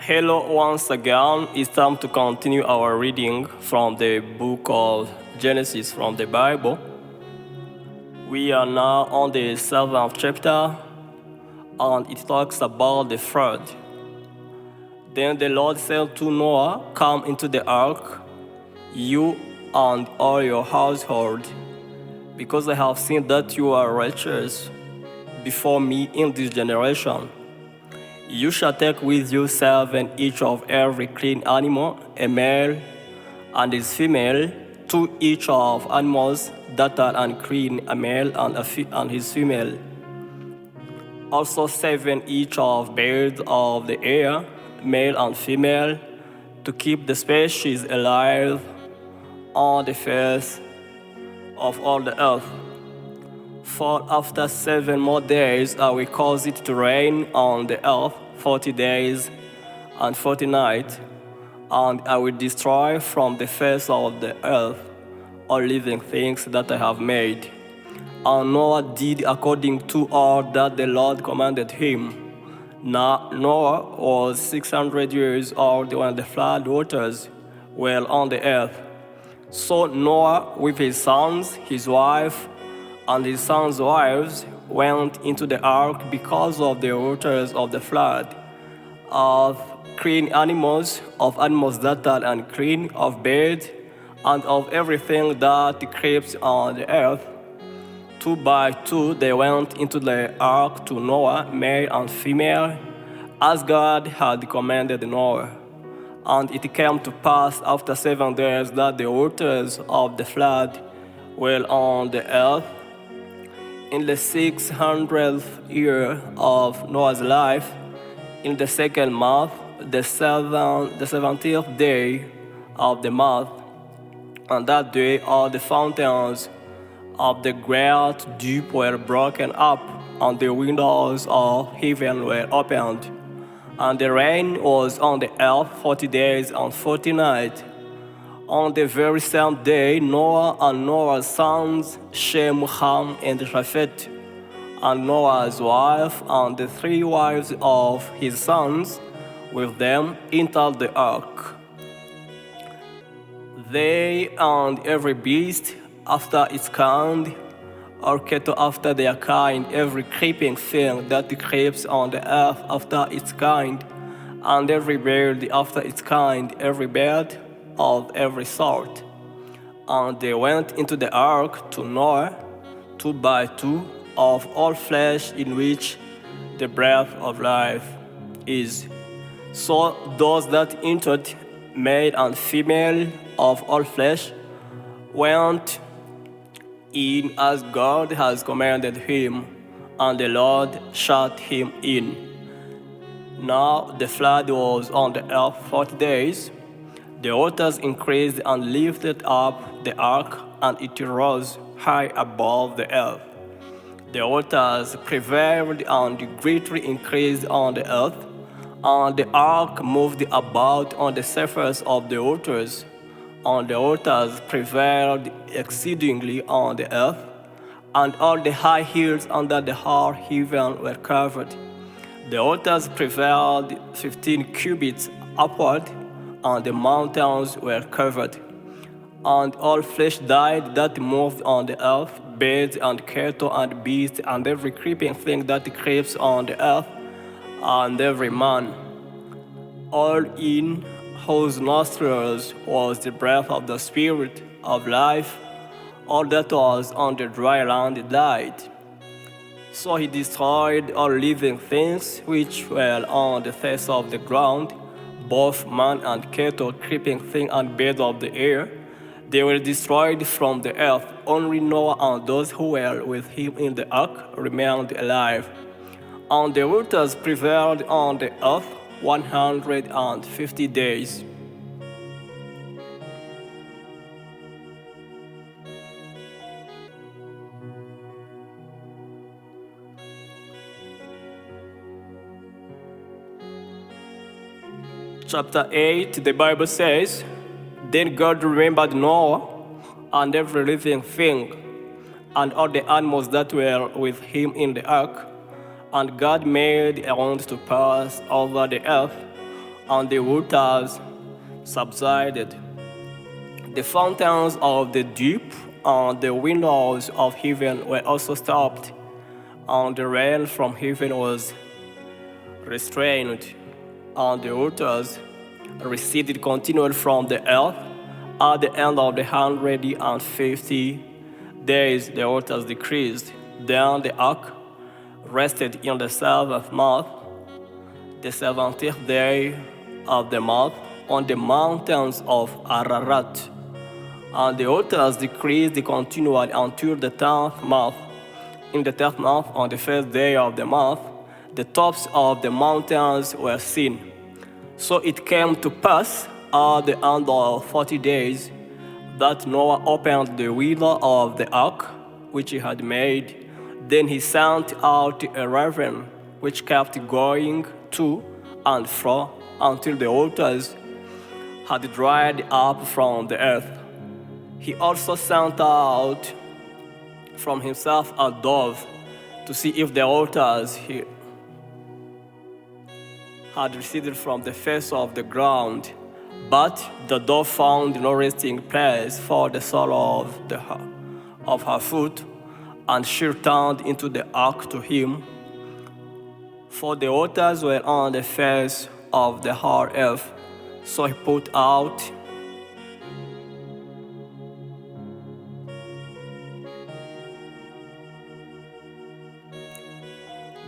Hello, once again. It's time to continue our reading from the book of Genesis from the Bible. We are now on the 7th chapter, and it talks about the flood. Then the Lord said to Noah, "Come into the ark, you and all your household, because I have seen that you are righteous before me in this generation. You shall take with you 7 each of every clean animal, a male and his female, 2 each of animals that are unclean, a male and his female. Also 7 each of birds of the air, male and female, to keep the species alive on the face of all the earth. For after 7 more days I will cause it to rain on the earth 40 days and 40 nights, and I will destroy from the face of the earth all living things that I have made." And Noah did according to all that the Lord commanded him. Now Noah was 600 years old when the flood waters were on the earth. So Noah with his sons, his wife, and his sons' wives went into the ark because of the waters of the flood, of clean animals, of animals that are unclean, of birds, and of everything that creeps on the earth. 2 by 2 they went into the ark to Noah, male and female, as God had commanded Noah. And it came to pass after 7 days that the waters of the flood were on the earth. In the 600th year of Noah's life, in the second month, the 17th day of the month, on that day all the fountains of the great deep were broken up, and the windows of heaven were opened. And the rain was on the earth 40 days and 40 nights. On the very same day, Noah and Noah's sons, Shem, Ham, and Japheth, and Noah's wife, and the 3 wives of his sons with them entered the ark. They and every beast after its kind, or cattle after their kind, every creeping thing that creeps on the earth after its kind, and every bird after its kind, every bird of every sort. And they went into the ark to Noah, 2 by 2, of all flesh in which the breath of life is. So those that entered, male and female of all flesh, went in as God has commanded him, and the Lord shut him in. Now the flood was on the earth 40 days. The waters increased and lifted up the ark, and it rose high above the earth. The waters prevailed and greatly increased on the earth, and the ark moved about on the surface of the waters. And the waters prevailed exceedingly on the earth, and all the high hills under the whole heaven were covered. The waters prevailed 15 cubits upward, and the mountains were covered. And all flesh died that moved on the earth, birds and cattle and beasts, and every creeping thing that creeps on the earth, and every man. All in whose nostrils was the breath of the Spirit of life, all that was on the dry land died. So he destroyed all living things which were on the face of the ground, both man and cattle, creeping thing and birds of the air. They were destroyed from the earth. Only Noah and those who were with him in the ark remained alive. And the waters prevailed on the earth 150 days. Chapter 8, the Bible says, "Then God remembered Noah and every living thing, and all the animals that were with him in the ark. And God made a wind to pass over the earth, and the waters subsided. The fountains of the deep and the windows of heaven were also stopped, and the rain from heaven was restrained, and the waters receded continually from the earth. At the end of the 150 days, the waters decreased. Then the ark rested in the seventh month, the 70th day of the month, on the mountains of Ararat. And the waters decreased continually until the 10th month. In the 10th month, on the first day of the month, the tops of the mountains were seen. So it came to pass at the end of 40 days that Noah opened the window of the ark which he had made. Then he sent out a raven which kept going to and fro until the waters had dried up from the earth. He also sent out from himself a dove to see if the waters had receded from the face of the ground. But the dove found no resting place for the sole of her foot, and she returned into the ark to him. For the waters were on the face of the whole earth. So he put out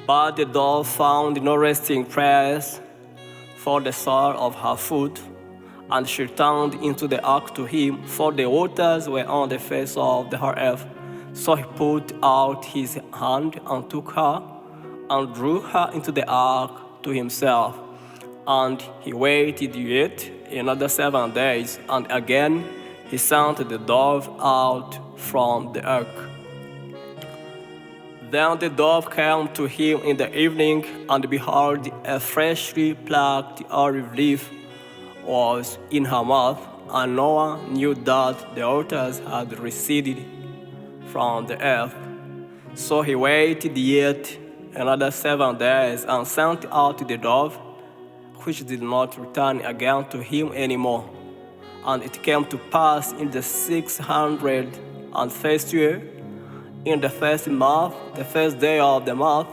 But the dove found no resting place for the sole of her foot, and she turned into the ark to him, for the waters were on the face of the whole earth. So he put out his hand and took her, and drew her into the ark to himself. And he waited yet another 7 days, and again he sent the dove out from the ark. Then the dove came to him in the evening, and behold, a freshly plucked olive leaf was in her mouth, and Noah knew that the waters had receded from the earth. So he waited yet another 7 days, and sent out the dove, which did not return again to him anymore. And it came to pass in the 601st year, in the first month, the first day of the month,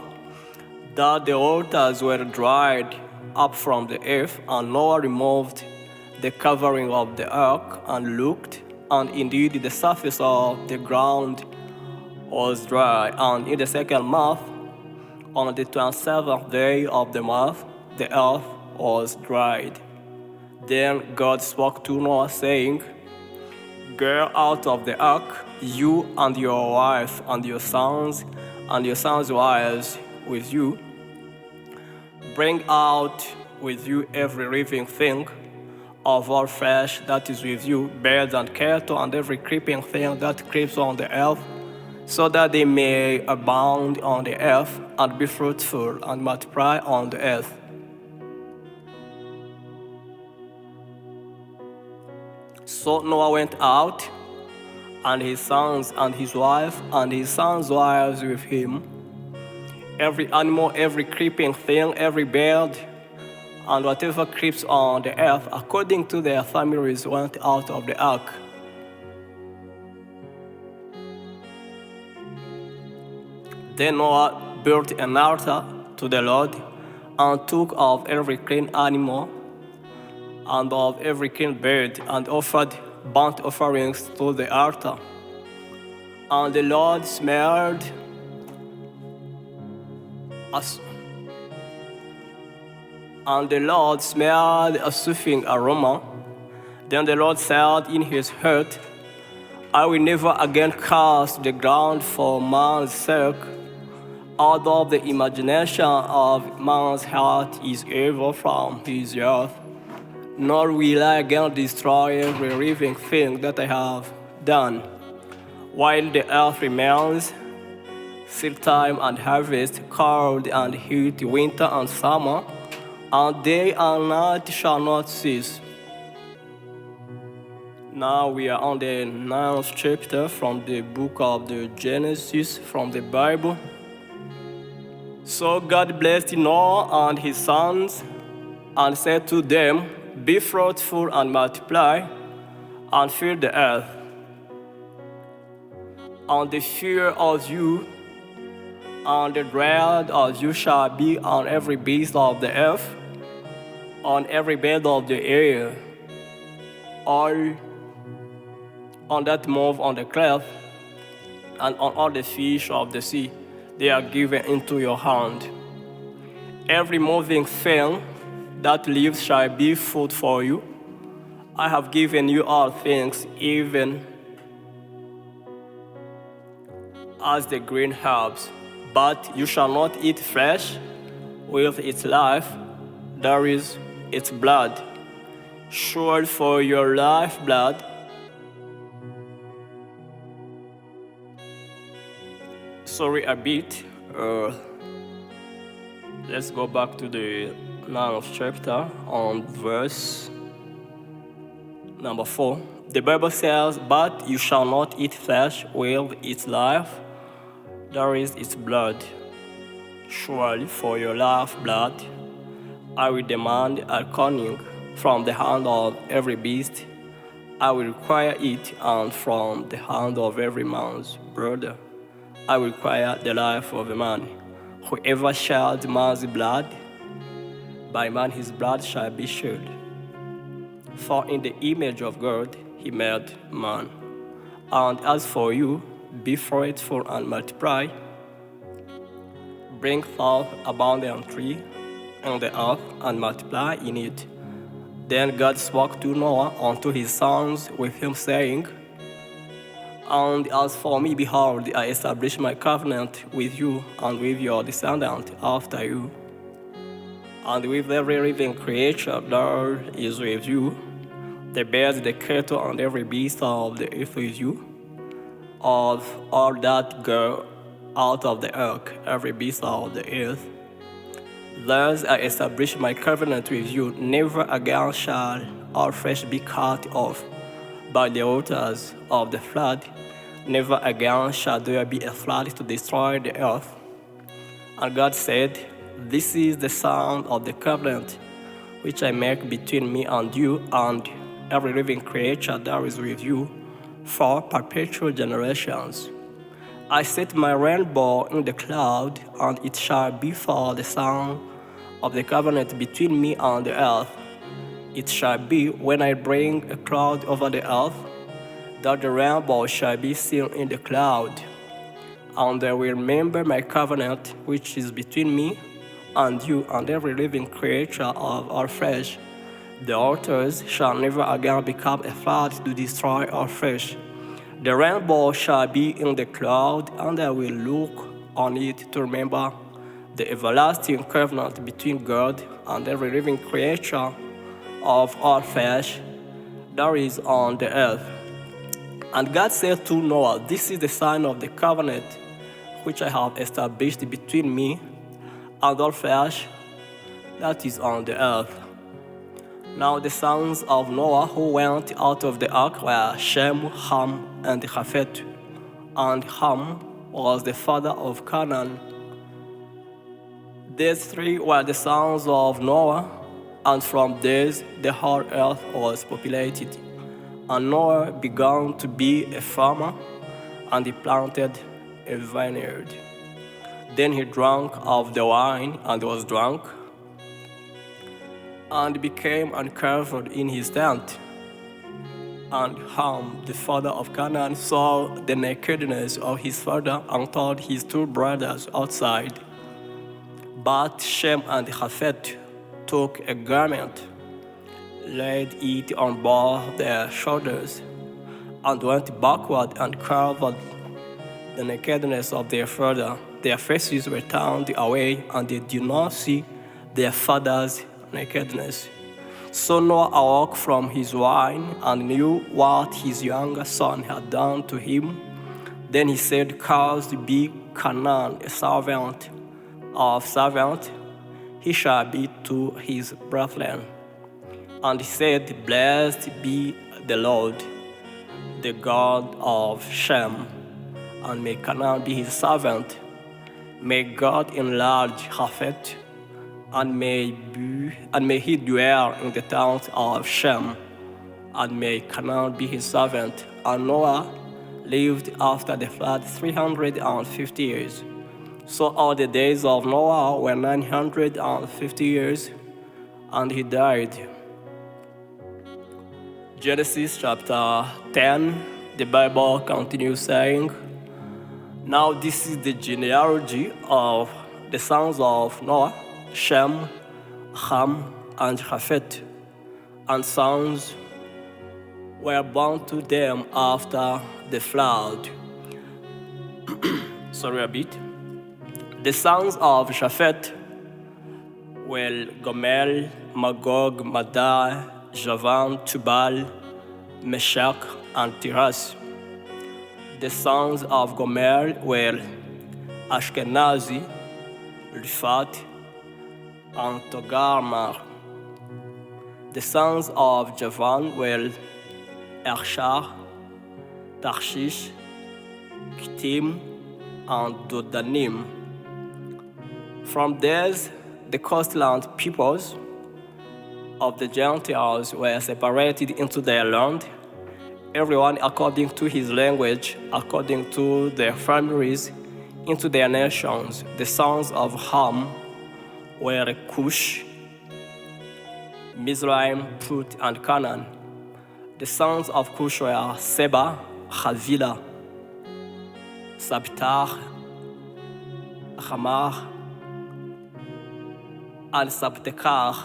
that the waters were dried up from the earth, and Noah removed the covering of the ark and looked, and indeed the surface of the ground was dry. And in the second month, on the 27th day of the month, the earth was dried. Then God spoke to Noah, saying, "Go out of the ark, you and your wife and your sons wives with you. Bring out with you every living thing of all flesh that is with you, birds and cattle, and every creeping thing that creeps on the earth, so that they may abound on the earth and be fruitful and multiply on the earth." So Noah went out, and his sons and his wife and his sons' wives with him. Every animal, every creeping thing, every bird, and whatever creeps on the earth, according to their families, went out of the ark. Then Noah built an altar to the Lord, and took of every clean animal and of every clean bird, and offered burnt offerings to the altar. And the Lord smelled a soothing aroma. Then the Lord said in his heart, "I will never again curse the ground for man's sake, although the imagination of man's heart is evil from his youth. Nor will I again destroy every living thing that I have done. While the earth remains, seed time and harvest, cold and heat, winter and summer, and day and night shall not cease." Now we are on the 9th chapter from the book of the Genesis from the Bible. So God blessed Noah and his sons and said to them, "Be fruitful and multiply, and fill the earth. And the fear of you and the dread of you shall be on every beast of the earth, on every bird of the air, all on that move on the cliff, and on all the fish of the sea. They are given into your hand. Every moving thing that lives shall be food for you. I have given you all things, even as the green herbs. But you shall not eat flesh with its life, there is its blood. Sure for your lifeblood, sorry a bit. Let's go back to the 9th chapter on verse number 4. The Bible says, "But you shall not eat flesh with its life, there is its blood. Surely for your lifeblood, I will demand a coin from the hand of every beast. I will require it, and from the hand of every man's brother, I will require the life of a man. Whoever sheds man's blood, by man his blood shall be shed. For in the image of God he made man. And as for you, be fruitful and multiply. Bring forth abundantly on the earth and multiply in it." Then God spoke to Noah unto his sons with him, saying, "And as for me, behold, I establish my covenant with you and with your descendant after you, and with every living creature that is with you, the birds, the cattle, and every beast of the earth with you, of all that go out of the ark, every beast of the earth. Thus I establish my covenant with you. Never again shall all flesh be cut off by the waters of the flood. Never again shall there be a flood to destroy the earth." And God said, "This is the sound of the covenant which I make between me and you and every living creature that is with you for perpetual generations. I set my rainbow in the cloud, and it shall be for the sound of the covenant between me and the earth. It shall be when I bring a cloud over the earth, that the rainbow shall be seen in the cloud. And I will remember my covenant which is between me and you and every living creature of all flesh. The waters shall never again become a flood to destroy all flesh. The rainbow shall be in the cloud, and I will look on it to remember the everlasting covenant between God and every living creature of all flesh that is on the earth." And God said to Noah, "This is the sign of the covenant which I have established between me and all flesh that is on the earth." Now the sons of Noah who went out of the ark were Shem, Ham, and Japheth. And Ham was the father of Canaan. These three were the sons of Noah, and from these the whole earth was populated. And Noah began to be a farmer, and he planted a vineyard. Then he drank of the wine and was drunk, and became uncovered in his tent. And Ham, the father of Canaan, saw the nakedness of his father and told his two brothers outside. But Shem and Japheth took a garment, laid it on both their shoulders, and went backward and covered the nakedness of their father. Their faces were turned away, and they did not see their father's nakedness. So Noah awoke from his wine and knew what his younger son had done to him. Then he said, "Cursed be Canaan, a servant of servant, he shall be to his brethren." And he said, "Blessed be the Lord, the God of Shem, and may Canaan be his servant. May God enlarge Japheth and may he dwell in the towns of Shem, and may Canaan be his servant. And Noah lived after the flood 350 years. So all the days of Noah were 950 years, and he died. Genesis chapter 10, the Bible continues saying, "Now this is the genealogy of the sons of Noah, Shem, Ham, and Japheth, and sons were born to them after the flood." Sorry a bit. The sons of Japheth were Gomer, Magog, Madai, Javan, Tubal, Meshach, and Tiras. The sons of Gomer were Ashkenazi, Rifat, and Togarmah. The sons of Javan were Ershah, Tarshish, Kittim, and Dodanim. From these, the coastland peoples of the Gentiles were separated into their land, everyone according to his language, according to their families, into their nations. The sons of Ham were Cush, Mizraim, Put, and Canaan. The sons of Cush were Seba, Havila, Sabtar, Hamar, and Sabtekar.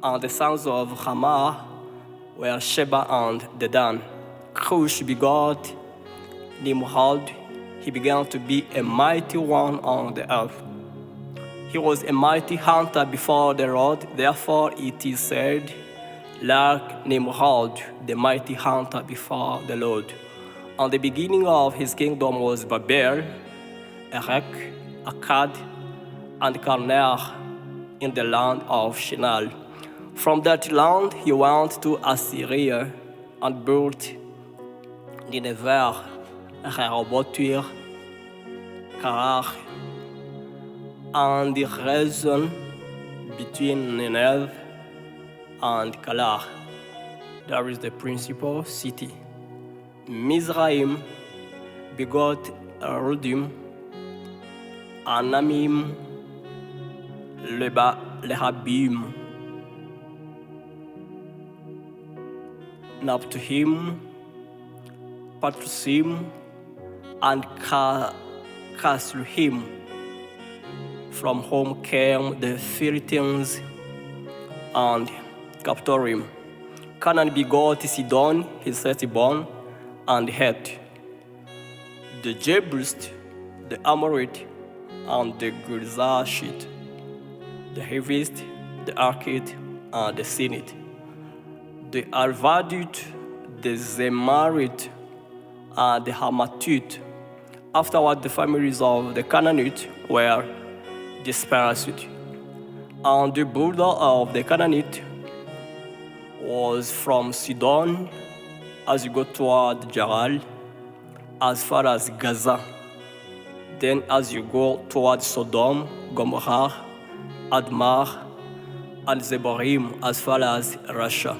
And the sons of Hamar were Sheba and Dedan. Cush begot Nimrod. He began to be a mighty one on the earth. He was a mighty hunter before the Lord. Therefore it is said, like Nimrod, the mighty hunter before the Lord. And the beginning of his kingdom was Babel, Erech, Akkad, and Calneh in the land of Shinar. From that land he went to Assyria and built Nineveh, Rehoboth, Karach, and the region between Nineveh and Kalah. There is the principal city. Mizraim begot Rudim, Anamim, Lehabim, Naptuhim, Patrusim, and Casluhim, from whom came the Philistines and Captorim. Canaan begot Sidon, his firstborn, and Het, the Jebusite, the Amorite, and the Girgashite, the Hivite, the Archite, and the Sinite, the Arvadite, the Zemarite, and the Hamathite. Afterward, the families of the Canaanites were dispersed, and the border of the Canaanites was from Sidon as you go toward Jaral, as far as Gaza. Then as you go toward Sodom, Gomorrah, Admar, and Zeborim, as far as Russia.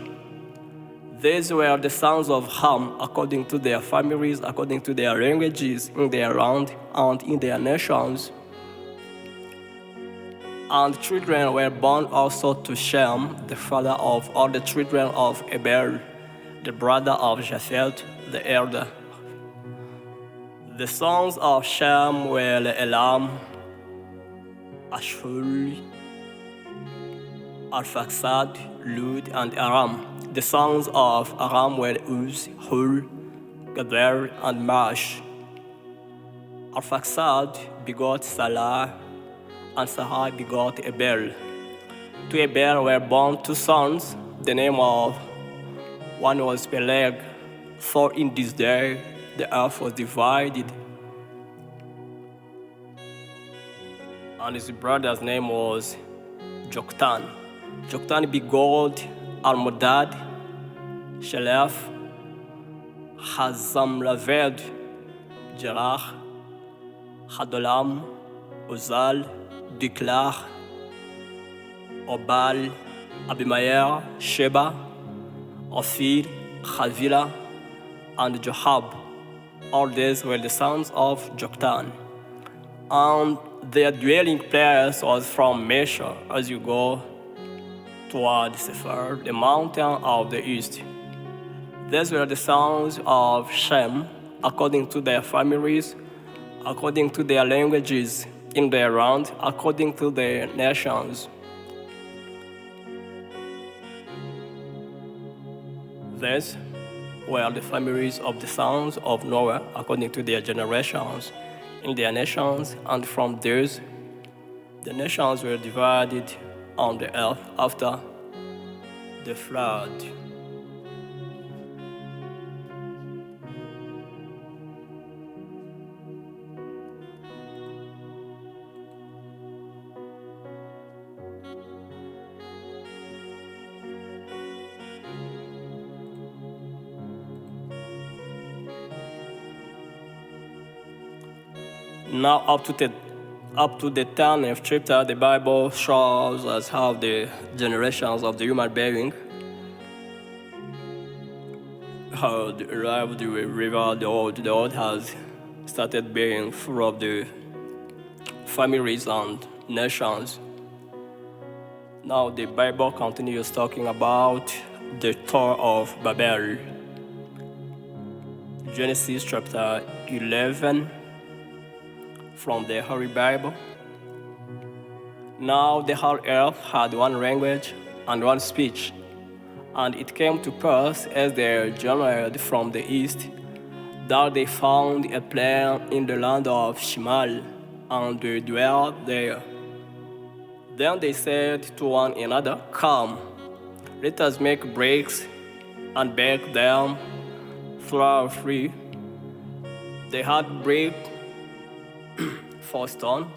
These were the sons of Ham, according to their families, according to their languages, in their land and in their nations. And children were born also to Shem, the father of all the children of Eber, the brother of Japheth, the elder. The sons of Shem were Elam, Ashur, Arphaxad, Lud, and Aram. The sons of Aram were Uz, Hul, Gaber, and Mash. Arphaxad begot Salah, and Sarai begot Eber. To Eber were born two sons. The name of one was Peleg, for in this day the earth was divided. And his brother's name was Joktan. Joktan begot Almodad, Shelef, Hazamlaved, Jerach, Hadolam, Uzal, Diklah, Obal, Abimael, Sheba, Ophir, Havila, and Joab. All these were the sons of Joktan. And their dwelling place was from Mesha as you go toward Sephir, the mountain of the east. These were the sons of Shem, according to their families, according to their languages, in their land, according to their nations. These were the families of the sons of Noah, according to their generations, in their nations, and from these, the nations were divided on the earth after the flood. Now, up to the 10th chapter, the Bible shows us how the generations of the human being had arrived the river. The world has started being full of the families and nations. Now, the Bible continues talking about the Tower of Babel. Genesis chapter 11. From the Holy Bible. Now the whole earth had one language and one speech, and it came to pass as they journeyed from the east that they found a plain in the land of Shimal, and they dwelt there. Then they said to one another, "Come, let us make bricks and bake them flour-free." They had brick for stone,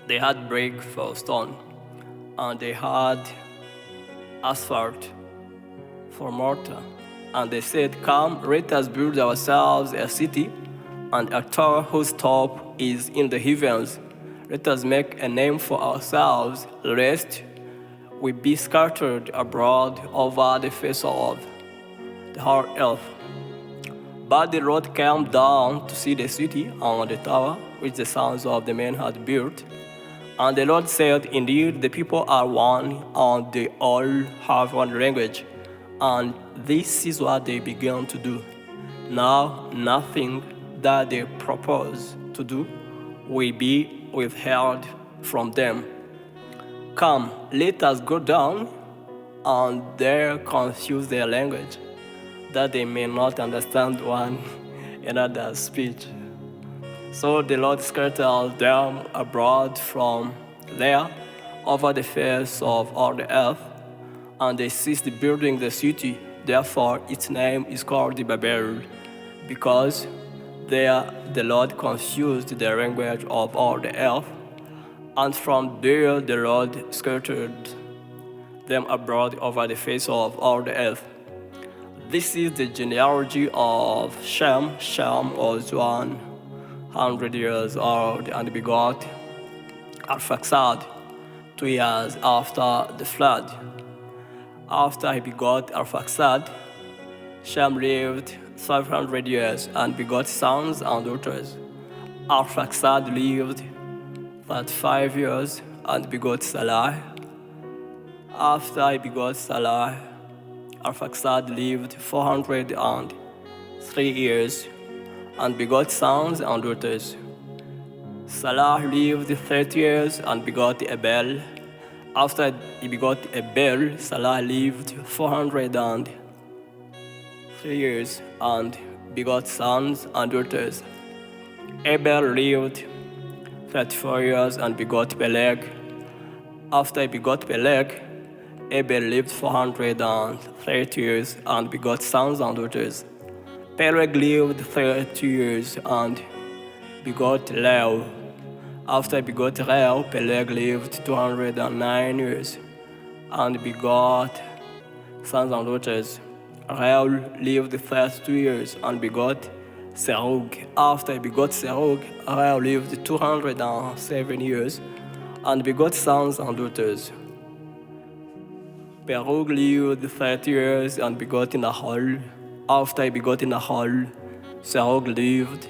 They had brick for stone, and they had asphalt for mortar. And they said, "Come, let us build ourselves a city and a tower whose top is in the heavens. Let us make a name for ourselves, lest we be scattered abroad over the face of the whole earth." But the Lord came down to see the city and the tower which the sons of the men had built. And the Lord said, "Indeed, the people are one, and they all have one language. And this is what they began to do. Now, nothing that they propose to do will be withheld from them. Come, let us go down and there confuse their language, that they may not understand one another's speech." So the Lord scattered them abroad from there over the face of all the earth, and they ceased building the city. Therefore its name is called Babel, because there the Lord confused the language of all the earth, and from there the Lord scattered them abroad over the face of all the earth. This is the genealogy of Shem. Shem was 100 years old and begot Arphaxad 2 years after the flood. After he begot Arphaxad, Shem lived 500 years and begot sons and daughters. Arphaxad lived 35 years and begot Salah. After he begot Salah, Arphaxad lived 403 years and begot sons and daughters. Salah lived 30 years and begot Abel. After he begot Abel, Salah lived 403 years and begot sons and daughters. Abel lived 34 years and begot Peleg. After he begot Peleg, Abel lived 430 years and begot sons and daughters. Peleg lived 30 years and begot Reu. After he begot Reu, Peleg lived 209 years and begot sons and daughters. Reu lived 32 years and begot Serug. After he begot Serug, Reu lived 207 years and begot sons and daughters. Perug lived 30 years and begot Nahor. After he begot Nahor, Serug lived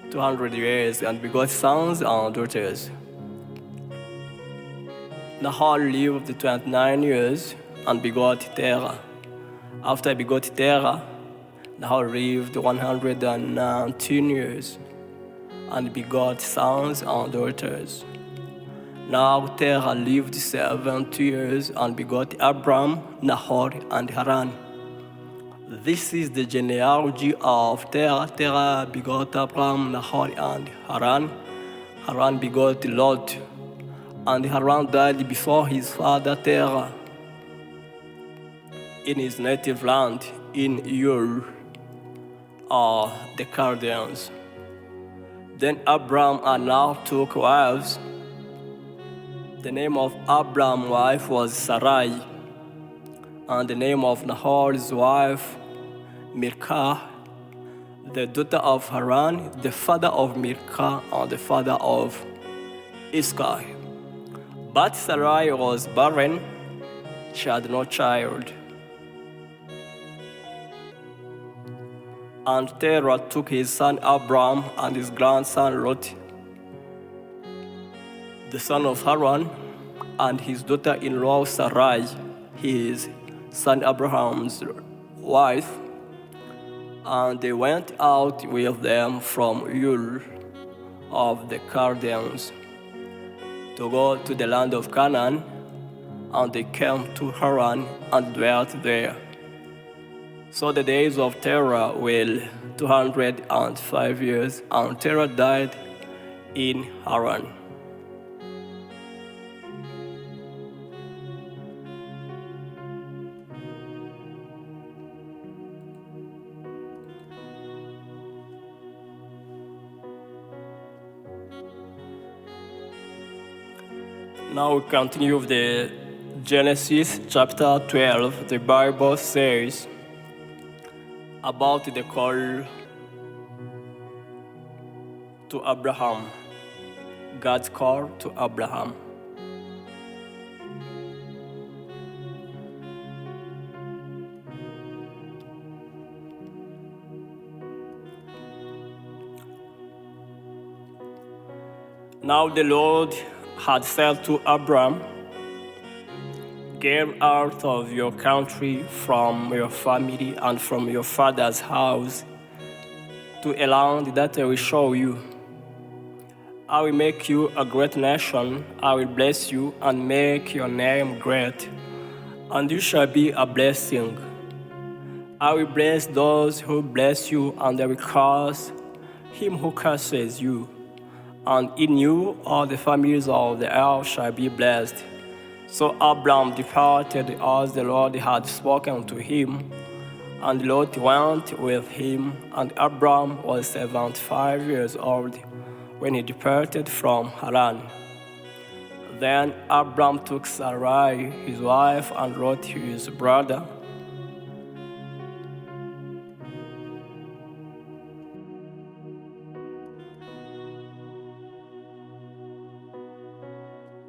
200 years and begot sons and daughters. Nahor lived 29 years and begot Terah. After he begot Terah, Nahor lived 119 years and begot sons and daughters. Now Terah lived 70 years and begot Abram, Nahor, and Haran. This is the genealogy of Terah. Terah begot Abram, Nahor, and Haran. Haran begot Lot, and Haran died before his father Terah in his native land in Ur, or the Chaldeans. Then Abram and Nahor took wives. The name of Abram's wife was Sarai, and the name of Nahor's wife, Milcah, the daughter of Haran, the father of Milcah, and the father of Iscah. But Sarai was barren, she had no child. And Terah took his son Abram and his grandson Lot, the son of Haran, and his daughter-in-law Sarai, his son Abraham's wife, and they went out with them from Ur of the Chaldeans to go to the land of Canaan, and they came to Haran and dwelt there. So the days of Terah were 205 years, and Terah died in Haran. Now we continue with the Genesis chapter 12. The Bible says about the call to Abraham, God's call to Abraham. Now the Lord had said to Abram, "Get out of your country, from your family, and from your father's house, to a land that I will show you. I will make you a great nation. I will bless you and make your name great, and you shall be a blessing. I will bless those who bless you, and I will curse him who curses you. And in you all the families of the earth shall be blessed." So Abram departed as the Lord had spoken to him, and Lot went with him, and Abram was 75 years old when he departed from Haran. Then Abram took Sarai his wife, and Lot his brother,